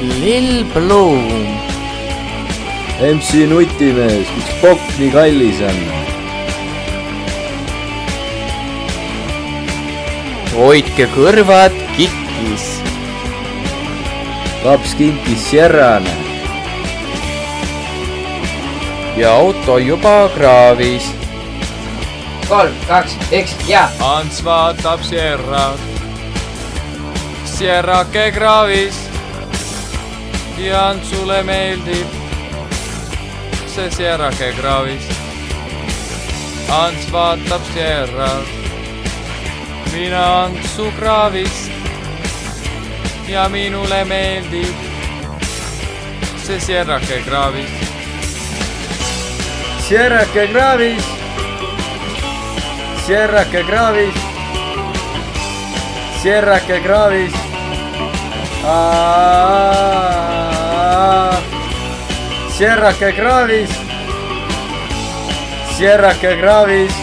Lil Blum. MC Nutimees, miks pokk nii kallis on? Hoidke kõrvad kikkis. Laps kinkis Sierrane. Ja auto juba kraavis. 3, 2, 1 ja. Ants vaatab Sierrat. Sierrake kraavis. Ja Antsule meeldib see Sierrake kraavis. Ants vaatab Sierrat. Mina Antsu kraavist. Ja minule meeldib see Sierrake kraavis. Sierrake kraavis. Sierrake kraavis. Sierrake kraavis. Sierrake kraavis. Sierrake kraavis.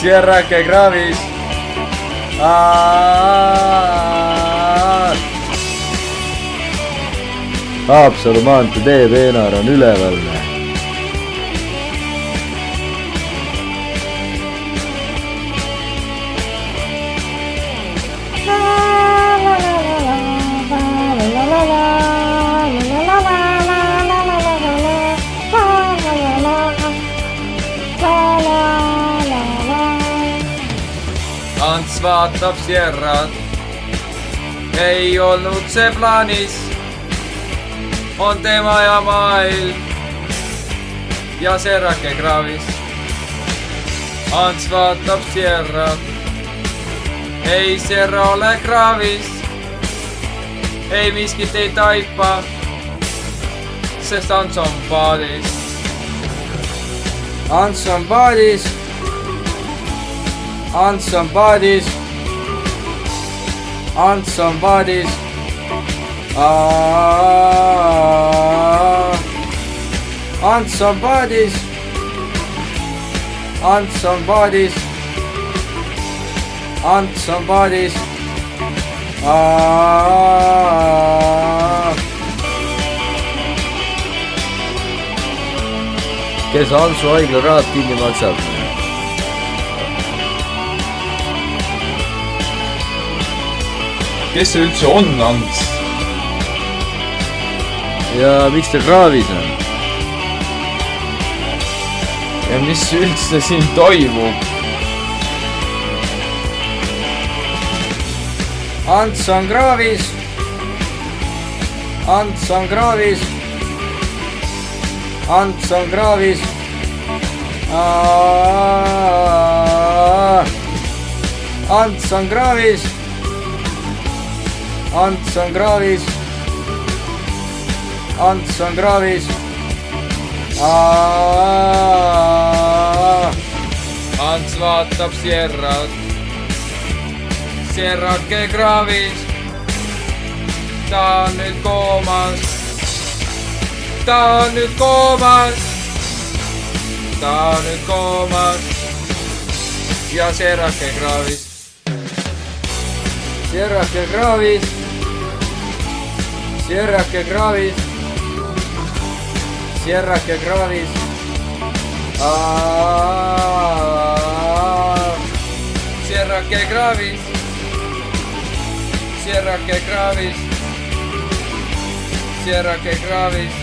Sierrake kraavis. Haapsalu maantee teepeenar on üleval. Ants vaatab Sierrat. Ei olnud see plaanis. On tema ja maailm. Ja Sierrake kraavis. Ants vaatab Sierrat. Ei Sierra ole kraavis. Ei miskit ei taipa. Sest Ants on paadis. Ants on paadis. Ants on paadis. Ants on paadis. Ants on paadis. Ants on paadis. Ants on paadis. Kes Antsu haigla rahad kinni maksab? Kes see üldse on Ants? Ja miks ta kraavis on? Ja mis üldse siin toimub? Ants on kraavis. Ants on kraavis. Ants on kraavis. Ants on kraavis. Ants on kraavis. Ants on kraavis. Ants vaatab Sierrat. Sierrake kraavis. Ta on nüüd koomas. Ta on nüüd koomas. Ta on nüüd koomas. Ja Sierrake kraavis. Sierrake kraavis. Sierrake kraavis. Sierrake kraavis. Sierrake kraavis. Sierrake kraavis. Sierrake kraavis.